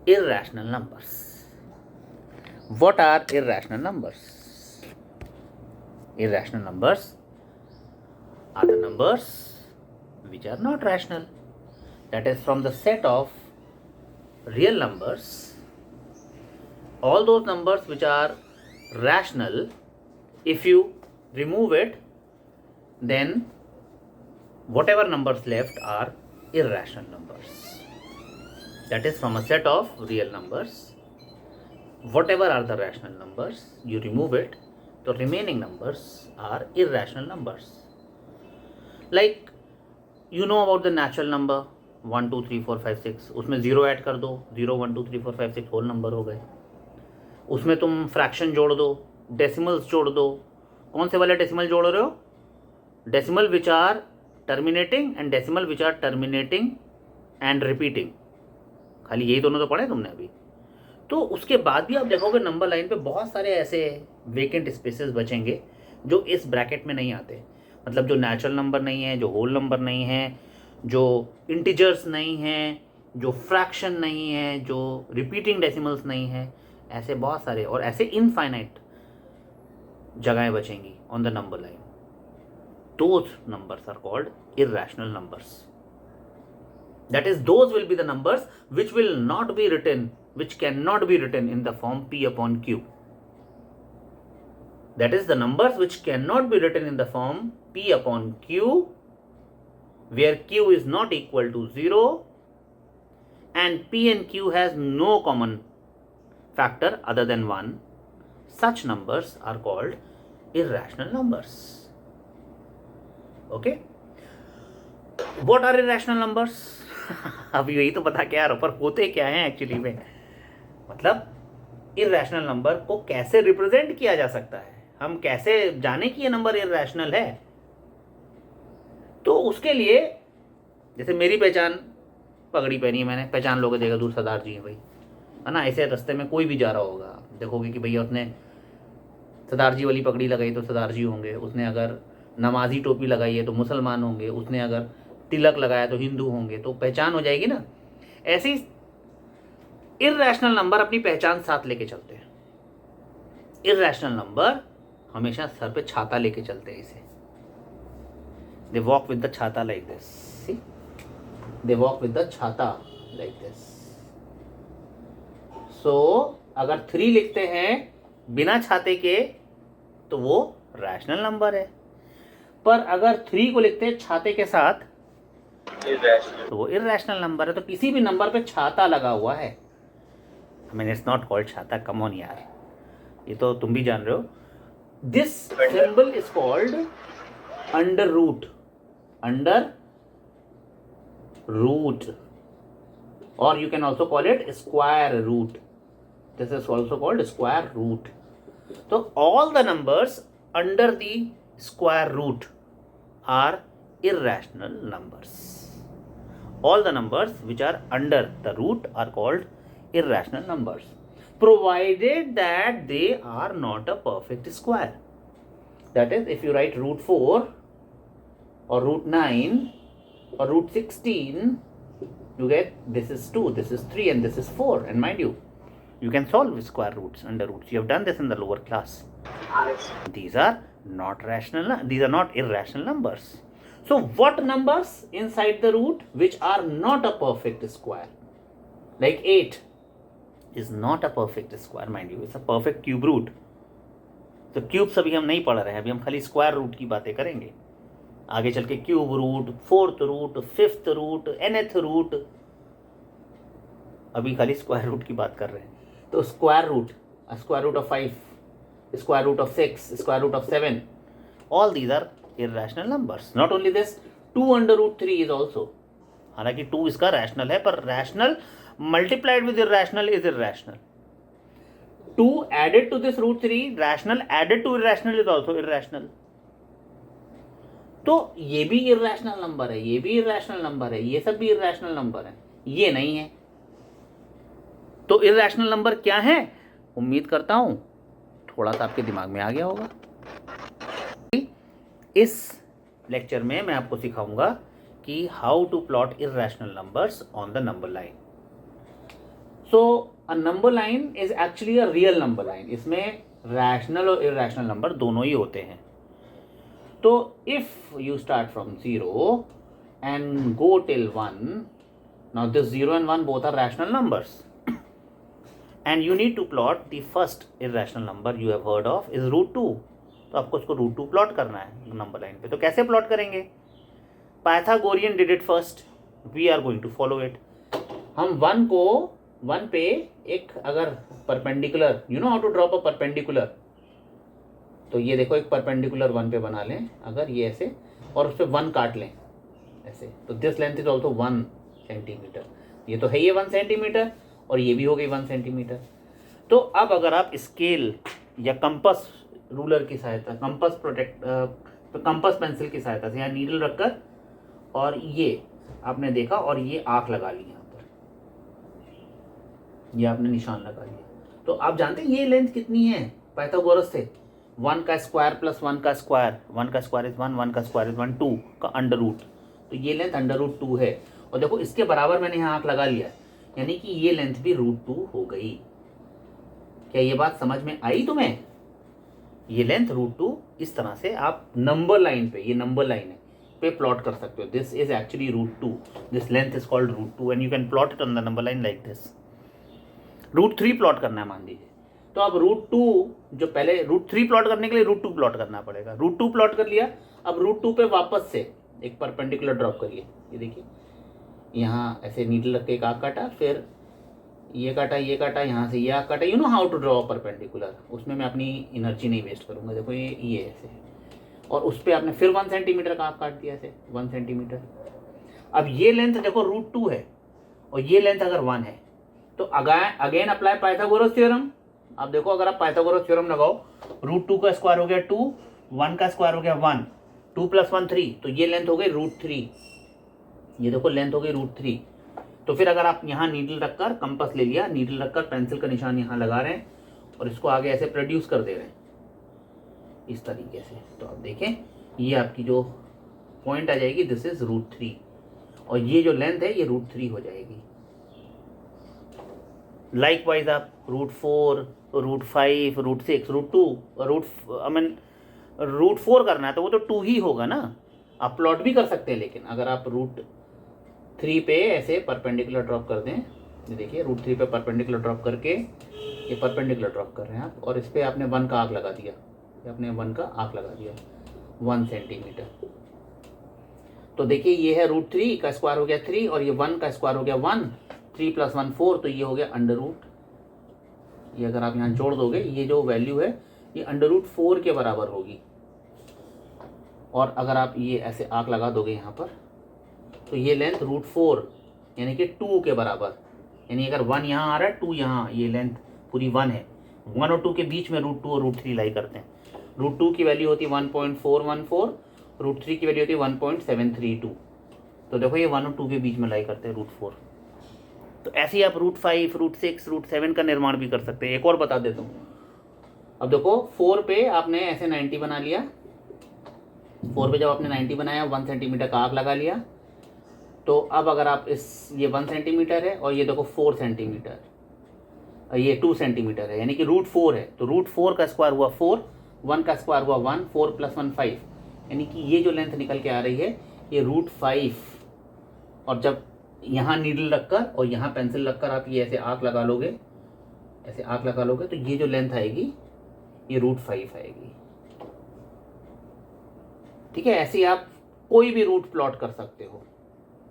irrational numbers. What are irrational numbers? Irrational numbers are the numbers which are not rational. That is, from the set of real numbers, all those numbers which are rational, if you remove it, then whatever numbers left are irrational numbers. That is, from a set of real numbers, whatever are the rational numbers, you remove it, the remaining numbers are irrational numbers. Like, you know about the natural number 1 2 3 4 5 6, उसमें 0 add कर दो, 0 1 2 3 4 5 6 whole number हो गए. उसमें तुम fraction जोड़ दो, decimals जोड़ दो. कौन से वाले डेसिमल जोड़ रहे हो? Decimal which are terminating and decimal which are terminating and repeating. खाली यही दोनों तो पढ़े तुमने अभी. तो उसके बाद भी आप देखोगे नंबर लाइन पे बहुत सारे ऐसे वेकेंट स्पेसेस बचेंगे जो इस ब्रैकेट में नहीं आते. मतलब जो नेचुरल नंबर नहीं है, जो होल नंबर नहीं है, जो इंटीजर्स नहीं है, जो फ्रैक्शन नहीं है, जो रिपीटिंग डेसिमल्स नहीं है, ऐसे बहुत सारे और ऐसे इनफाइनाइट जगहें बचेंगी on the number line. Those numbers are called irrational numbers. That is, those will be the numbers which will not be written, which cannot be written in the form P upon Q. That is, the numbers which cannot be written in the form P upon Q, where Q is not equal to 0 and P and Q has no common factor other than 1. Such numbers are called irrational numbers. Okay? What are irrational numbers? अब यही तो बता के यार, पर होते क्या हैं एक्चुअली में. मतलब इर्रेशनल नंबर को कैसे रिप्रेजेंट किया जा सकता है, हम कैसे जाने कि ये नंबर इर्रेशनल है. तो उसके लिए, जैसे मेरी पहचान, पगड़ी पहनी है मैंने, पहचान लोगे, देखा दूर सरदार जी हैं भाई, है ना. ऐसे रास्ते में कोई भी जा रहा होगा, देखोगे कि भैया उसने सरदार जी वाली पगड़ी लगाई तो सरदार जी होंगे, उसने अगर नमाजी टोपी लगाई है तो मुसलमान होंगे, उसने अगर तिलक लगाया तो हिंदू होंगे. तो पहचान हो जाएगी ना. ऐसी इर्रेशनल नंबर अपनी पहचान साथ लेके चलते हैं. इर्रेशनल नंबर हमेशा सर पे छाता लेके चलते हैं. इसे दे वॉक विद द छाता like this. See, they walk with the छाता लाइक दिस. सो अगर 3 लिखते हैं बिना छाते के तो वो रैशनल नंबर है. पर अगर 3 को लिखते हैं छाते के साथ तो वो इर्रेशनल नंबर है. तो किसी भी नंबर पे छाता लगा हुआ है. I mean, it's not called छाता, कम ऑन यार, ये तो तुम भी जान रहे हो. This symbol is called under root. Under root, और you can also call it square root. This is also called square root. तो all the numbers under the square root are irrational numbers. All the numbers which are under the root are called irrational numbers, provided that they are not a perfect square. That is, if you write root 4 or root 9 or root 16, you get this is 2, this is 3 and this is 4. And mind you, you can solve square roots, under roots. You have done this in the lower class. These are not rational, these are not irrational numbers. So what numbers inside the root which are not a perfect square? Like 8 is not a perfect square, mind you, it's a perfect cube root. तो cubes अभी हम नहीं पढ़ रहे हैं, अभी हम खाली स्क्वायर रूट की बातें करेंगे. आगे चल के cube root, 4th root, 5th root, nth root, अभी खाली स्क्वायर रूट की बात कर रहे हैं. तो square root, square root of 5, square root of 6, square root of 7, all these are irrational numbers. Not only this, 2 under root 3 is also. हालांकि 2 इसका रैशनल है, पर rational multiplied with irrational is irrational. 2 added to this root 3, rational added to irrational is also irrational. तो ये भी irrational number है, ये भी इर्रेशनल नंबर है, ये सब भी इर्रेशनल नंबर है, ये नहीं है. तो इर्रेशनल नंबर क्या है? उम्मीद करता हूं थोड़ा सा आपके दिमाग में आ गया होगा. इस लेक्चर में मैं आपको सिखाऊंगा कि how to plot irrational numbers on the number line. So a number line is actually a real number line. इसमें रैशनल और इरेशनल नंबर दोनों ही होते हैं. तो if you start from 0 and go till 1, now this 0 and 1 both are rational numbers. And you need to plot the first irrational number you have heard of is root 2. तो आपको उसको root 2 plot करना है number line पे. तो कैसे plot करेंगे? Pythagorean did it first, we are going to follow it. हम 1 को 1 पे एक अगर perpendicular, you know how to drop a perpendicular, तो ये देखो एक परपेंडिकुलर 1 पे बना लें अगर ये ऐसे, और उस पर 1 काट लें ऐसे, तो this length is also 1 centimetre. ये तो है ये 1 सेंटीमीटर और ये भी हो गई 1 सेंटीमीटर. तो अब अगर आप स्केल या कंपस रूलर की सहायता, कंपस पेंसिल की सहायता से यहाँ नीडल रखकर और ये आपने देखा और ये आँख लगा ली यहाँ पर, ये आपने निशान लगा लिया, तो आप जानते हैं ये लेंथ कितनी है पाइथागोरस से? 1 का स्क्वायर प्लस 1 का स्क्वायर, 1 का स्क्वायर इज 1, 1 का स्क्वायर इज 1, 2 का अंडर रूट, तो ये लेंथ अंडर रूट 2 है. और देखो इसके बराबर मैंने यहाँ आँख लगा लिया, यानी कि ये लेंथ भी रूट 2 हो गई. क्या ये बात समझ में आई तुम्हें? ये लेंथ रूट 2 इस तरह से आप नंबर लाइन पे, ये नंबर लाइन है, पे प्लॉट कर सकते हो. This is actually root 2, this length is called root 2 and you can plot it on the number line like this. Root 3 plot करना है मान लीजिए, तो अब रूट 2 जो पहले रूट 3 प्लॉट करने के लिए रूट 2 प्लॉट करना पड़ेगा. रूट 2 प्लॉट कर लिया, अब रूट 2 पे वापस से एक परपेंडिकुलर ड्रॉप करिए. ये देखिए यहाँ ऐसे नीडल रख के एक आँख काटा, फिर ये काटा, ये काटा, यहाँ से ये आँख काटा. You know how to draw perpendicular, उसमें मैं अपनी एनर्जी नहीं वेस्ट करूँगा. देखो ये ऐसे, और उस पर आपने फिर 1 सेंटीमीटर का आँख काट दिया ऐसे 1 सेंटीमीटर. अब ये लेंथ देखो रूट 2 है और ये लेंथ अगर 1 है, तो अगेन अप्लाई पाइथागोरस थ्योरम. अब देखो अगर आप पाइथागोरस थ्योरम लगाओ, रूट 2 का स्क्वायर हो गया 2, 1 का स्क्वायर हो गया 1, 2 + 1 3, तो ये लेंथ हो गई रूट 3. ये देखो लेंथ हो गई रूट 3. तो फिर अगर आप यहाँ नीडल रखकर, कंपास ले लिया, नीडल रखकर पेंसिल का निशान यहाँ लगा रहे हैं और इसको आगे ऐसे प्रोड्यूस कर दे रहे हैं इस तरीके से, तो आप देखें ये आपकी जो पॉइंट आ जाएगी, दिस इज रूट 3, और ये जो लेंथ है ये रूट 3 हो जाएगी. लाइकवाइज आप root 4, root 5, root 6, root 2, root 4 करना है तो वो तो 2 ही होगा ना. आप प्लॉट भी कर सकते हैं, लेकिन अगर आप रूट 3 पे ऐसे परपेंडिकुलर ड्रॉप कर दें, ये देखिए रूट 3 पे परपेंडिकुलर ड्रॉप करके, ये परपेंडिकुलर ड्रॉप कर रहे हैं आप, और इस पर आपने 1 का आँख लगा दिया, ये आपने 1 का आँख लगा दिया 1 सेंटीमीटर. तो देखिए ये है रूट 3 का स्क्वायर हो गया 3, और ये 1 का स्क्वायर हो गया 1, 3 + 1 4, तो ये हो गया अंडर रूट. ये अगर आप यहाँ जोड़ दोगे, ये जो वैल्यू है ये अंडर रूट 4 के बराबर होगी. और अगर आप ये ऐसे आँख लगा दोगे यहाँ पर, तो ये लेंथ रूट 4 यानी कि 2 के बराबर, यानी अगर 1 यहाँ आ रहा है 2 यहाँ, ये लेंथ पूरी 1 है. 1 और 2 के बीच में रूट 2 और रूट 3 लाई करते हैं. रूट 2 की वैल्यू होती है 1.414, रूट 3 की वैल्यू होती है 1.732. तो देखो ये 1 और 2 के बीच में लाई करते हैं रूट 4. तो ऐसे ही आप रूट 5, रूट 6, रूट 7 का निर्माण भी कर सकते हैं. एक और बता देता हूँ. अब देखो 4 पे आपने ऐसे 90 बना लिया, 4 पे जब आपने 90 बनाया, 1 सेंटीमीटर का आँख लगा लिया, तो अब अगर आप ये 1 सेंटीमीटर है और ये देखो 4 सेंटीमीटर, ये 2 सेंटीमीटर है, यानी कि रूट 4 है, तो रूट 4 का स्क्वायर हुआ 4, 1 का स्क्वायर हुआ 1, 4 + 1 5, यानी कि ये जो लेंथ निकल के आ रही है ये रूट 5. और जब यहाँ नीडल रखकर और यहाँ पेंसिल रखकर आप ये ऐसे आँख लगा लोगे, ऐसे आँख लगा लोगे, तो ये जो लेंथ आएगी ये रूट 5 आएगी. ठीक है, ऐसे ही आप कोई भी रूट प्लॉट कर सकते हो,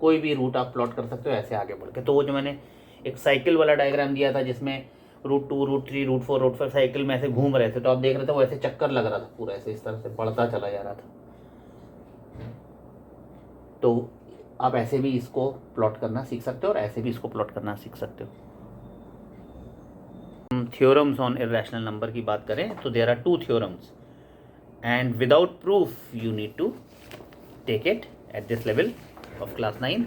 कोई भी रूट आप प्लॉट कर सकते हो ऐसे आगे बढ़ के. तो वो जो मैंने एक साइकिल वाला डायग्राम दिया था जिसमें root 2, root 3, root 4, root 5 cycle में ऐसे घूम रहे थे, तो आप देख रहे थे वो ऐसे चक्कर लग रहा था पूरा, ऐसे इस तरह से बढ़ता चला जा रहा था. तो आप ऐसे भी इसको प्लॉट करना सीख सकते हो और ऐसे भी इसको प्लॉट करना सीख सकते हो. थ्योरम्स ऑन इरेशनल नंबर की बात करें तो there are 2 theorems, and without proof you need to take it at this level of class 9.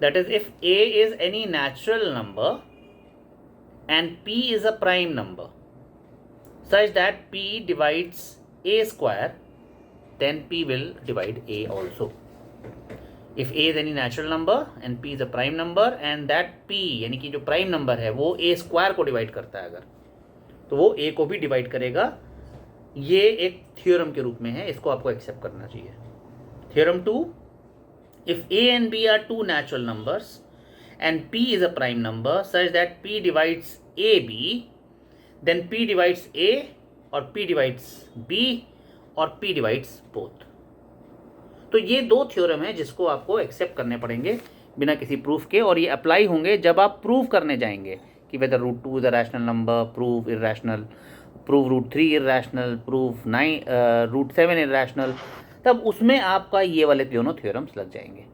That is, if a is any natural number and p is a prime number such that p divides a square, then p will divide a also. If A is any natural number and P is a prime number and that P यानी कि जो prime number है वो ए square को divide करता है अगर, तो वो ए को भी डिवाइड करेगा। ये एक थ्योरम के रूप में है, इसको आपको एक्सेप्ट करना चाहिए। Theorem 2, if A and B are two natural numbers and P is a prime number such that P divides A B, then P divides A और पी डिवाइड्स बी और पी डिवाइड्स बोथ। तो ये दो theorem है जिसको आपको accept करने पड़ेंगे बिना किसी प्रूफ के, और ये अप्लाई होंगे जब आप प्रूव करने जाएंगे कि whether root 2 is a rational number, prove irrational, prove root 3 irrational, prove root 7 irrational, तब उसमें आपका ये वाले दोनों थ्योरम्स लग जाएंगे।